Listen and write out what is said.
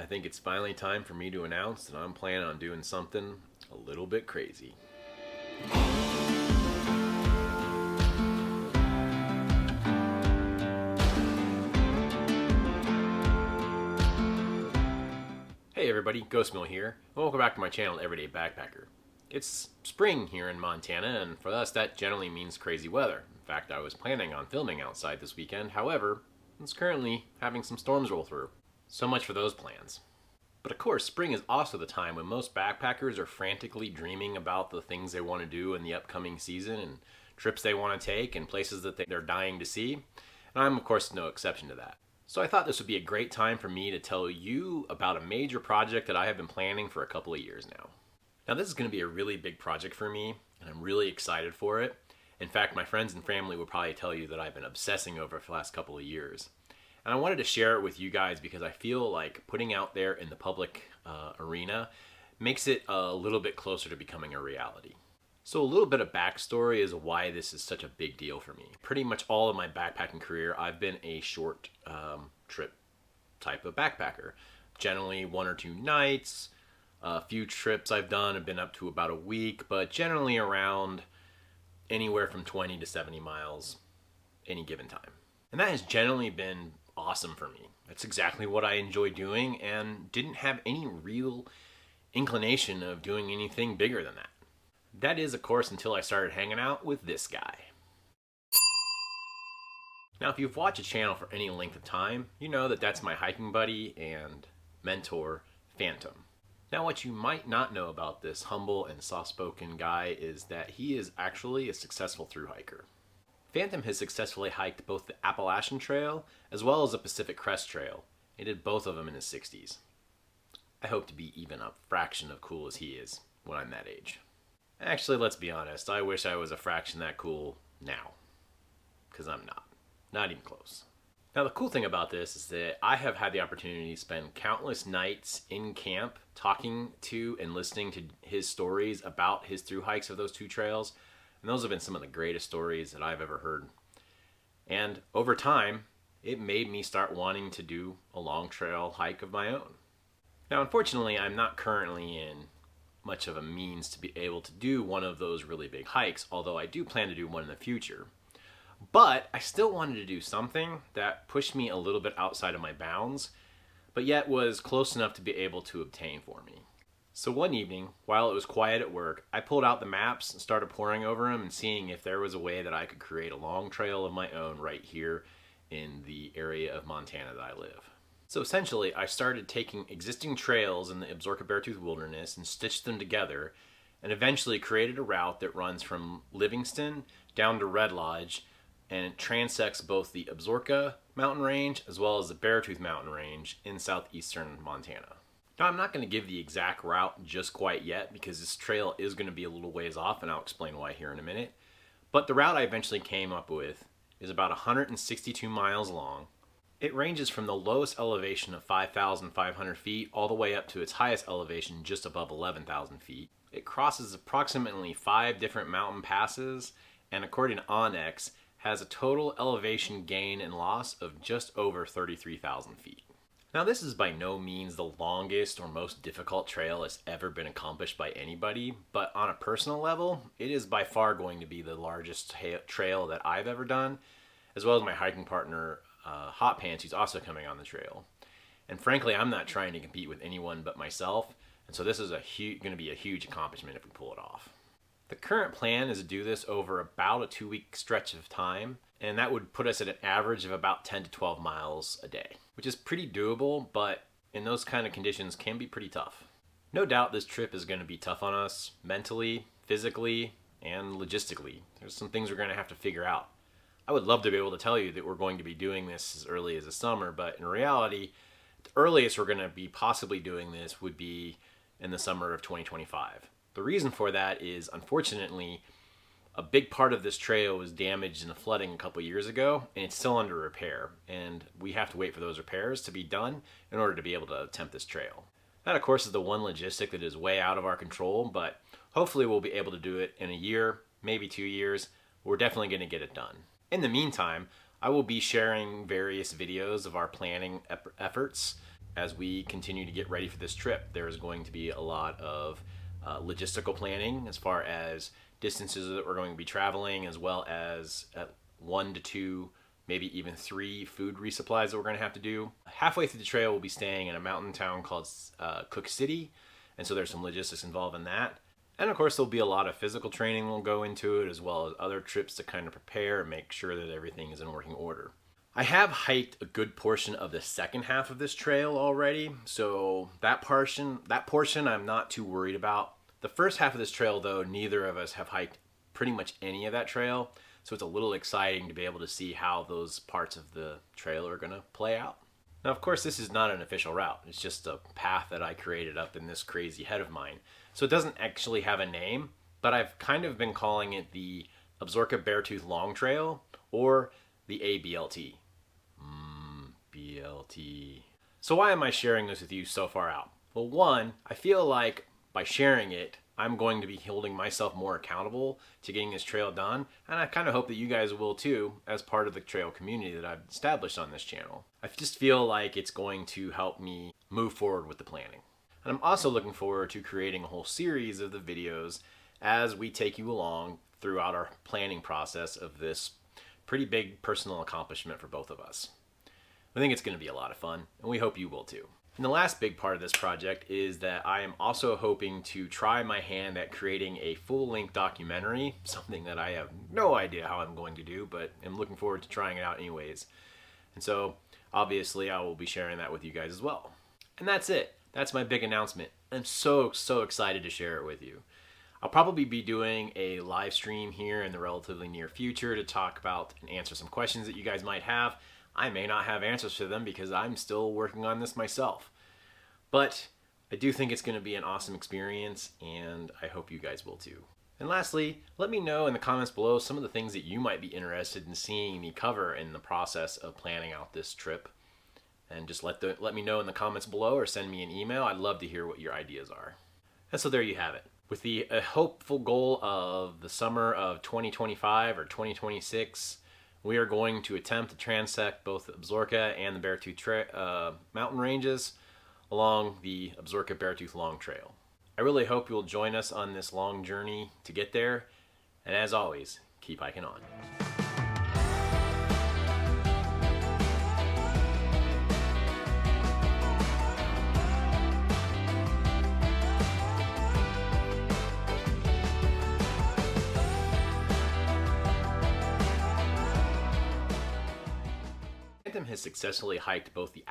I think it's finally time for me to announce that I'm planning on doing something a little bit crazy. Hey everybody, Ghostmill here, and welcome back to my channel, Everyday Backpacker. It's spring here in Montana, and for us that generally means crazy weather. In fact, I was planning on filming outside this weekend, however, it's currently having some storms roll through. So much for those plans. But of course, spring is also the time when most backpackers are frantically dreaming about the things they want to do in the upcoming season and trips they want to take and places that they're dying to see. And I'm of course no exception to that. So I thought this would be a great time for me to tell you about a major project that I have been planning for a couple of years now. Now this is going to be a really big project for me, and I'm really excited for it. In fact, my friends and family will probably tell you that I've been obsessing over it for the last couple of years. And I wanted to share it with you guys because I feel like putting out there in the public arena makes it a little bit closer to becoming a reality. So a little bit of backstory is why this is such a big deal for me. Pretty much all of my backpacking career, I've been a short trip type of backpacker. Generally 1 or 2 nights. A few trips I've done have been up to about a week, but generally around anywhere from 20 to 70 miles any given time. And that has generally been awesome for me. That's exactly what I enjoy doing and didn't have any real inclination of doing anything bigger than that. That is, of course, until I started hanging out with this guy. Now, if you've watched the channel for any length of time, you know that that's my hiking buddy and mentor, Phantom. Now, what you might not know about this humble and soft-spoken guy is that he is actually a successful thru hiker. Phantom has successfully hiked both the Appalachian Trail as well as the Pacific Crest Trail. He did both of them in his 60s. I hope to be even a fraction of cool as he is when I'm that age. Actually, let's be honest, I wish I was a fraction that cool now. Because I'm not. Not even close. Now the cool thing about this is that I have had the opportunity to spend countless nights in camp talking to and listening to his stories about his thru hikes of those 2 trails. And those have been some of the greatest stories that I've ever heard. And over time, it made me start wanting to do a long trail hike of my own. Now unfortunately, I'm not currently in much of a means to be able to do one of those really big hikes, although I do plan to do one in the future. But I still wanted to do something that pushed me a little bit outside of my bounds, but yet was close enough to be able to obtain for me. So one evening, while it was quiet at work, I pulled out the maps and started poring over them and seeing if there was a way that I could create a long trail of my own right here in the area of Montana that I live. So essentially, I started taking existing trails in the Absaroka-Beartooth Wilderness and stitched them together, and eventually created a route that runs from Livingston down to Red Lodge, and it transects both the Absaroka mountain range as well as the Beartooth mountain range in southeastern Montana. Now, I'm not going to give the exact route just quite yet because this trail is going to be a little ways off, and I'll explain why here in a minute. But the route I eventually came up with is about 162 miles long. It ranges from the lowest elevation of 5,500 feet all the way up to its highest elevation just above 11,000 feet. It crosses approximately 5 different mountain passes, and according to Onyx, has a total elevation gain and loss of just over 33,000 feet. Now this is by no means the longest or most difficult trail that's ever been accomplished by anybody, but on a personal level, it is by far going to be the largest trail that I've ever done, as well as my hiking partner, Hot Pants, who's also coming on the trail. And frankly, I'm not trying to compete with anyone but myself, and so this is going to be a huge accomplishment if we pull it off. The current plan is to do this over about a 2-week stretch of time, and that would put us at an average of about 10 to 12 miles a day, which is pretty doable, but in those kind of conditions can be pretty tough. No doubt this trip is going to be tough on us mentally, physically, and logistically. There's some things we're going to have to figure out. I would love to be able to tell you that we're going to be doing this as early as the summer, but in reality, the earliest we're going to be possibly doing this would be in the summer of 2025. The reason for that is, unfortunately, a big part of this trail was damaged in the flooding a couple years ago, and it's still under repair, and we have to wait for those repairs to be done in order to be able to attempt this trail. That, of course, is the one logistic that is way out of our control, but hopefully we'll be able to do it in a year, maybe 2 years. We're definitely going to get it done. In the meantime, I will be sharing various videos of our planning efforts as we continue to get ready for this trip. There's going to be a lot of logistical planning as far as distances that we're going to be traveling, as well as 1 to 2, maybe even 3 food resupplies that we're going to have to do. Halfway through the trail, we'll be staying in a mountain town called Cook City, and so there's some logistics involved in that. And of course, there'll be a lot of physical training will go into it, as well as other trips to kind of prepare and make sure that everything is in working order. I have hiked a good portion of the second half of this trail already, so that portion I'm not too worried about. The first half of this trail, though, neither of us have hiked pretty much any of that trail, so it's a little exciting to be able to see how those parts of the trail are going to play out. Now, of course, this is not an official route. It's just a path that I created up in this crazy head of mine. So it doesn't actually have a name, but I've kind of been calling it the Absaroka Beartooth Long Trail, or the ABLT. BLT. So why am I sharing this with you so far out? Well, one, I feel like by sharing it, I'm going to be holding myself more accountable to getting this trail done, and I kind of hope that you guys will too, as part of the trail community that I've established on this channel. I just feel like it's going to help me move forward with the planning. And I'm also looking forward to creating a whole series of the videos as we take you along throughout our planning process of this pretty big personal accomplishment for both of us. I think it's going to be a lot of fun, and we hope you will too. And the last big part of this project is that I am also hoping to try my hand at creating a full-length documentary, something that I have no idea how I'm going to do, but I'm looking forward to trying it out anyways. And so, obviously, I will be sharing that with you guys as well. And that's it. That's my big announcement. I'm so excited to share it with you. I'll probably be doing a live stream here in the relatively near future to talk about and answer some questions that you guys might have. I may not have answers to them because I'm still working on this myself. But I do think it's going to be an awesome experience, and I hope you guys will too. And lastly, let me know in the comments below some of the things that you might be interested in seeing me cover in the process of planning out this trip. And just let me know in the comments below, or send me an email. I'd love to hear what your ideas are. And so there you have it. With the hopeful goal of the summer of 2025 or 2026, we are going to attempt to transect both the Absaroka and the Beartooth mountain ranges along the Absaroka Beartooth Long Trail. I really hope you'll join us on this long journey to get there, and as always, keep hiking on. Phantom has successfully hiked both the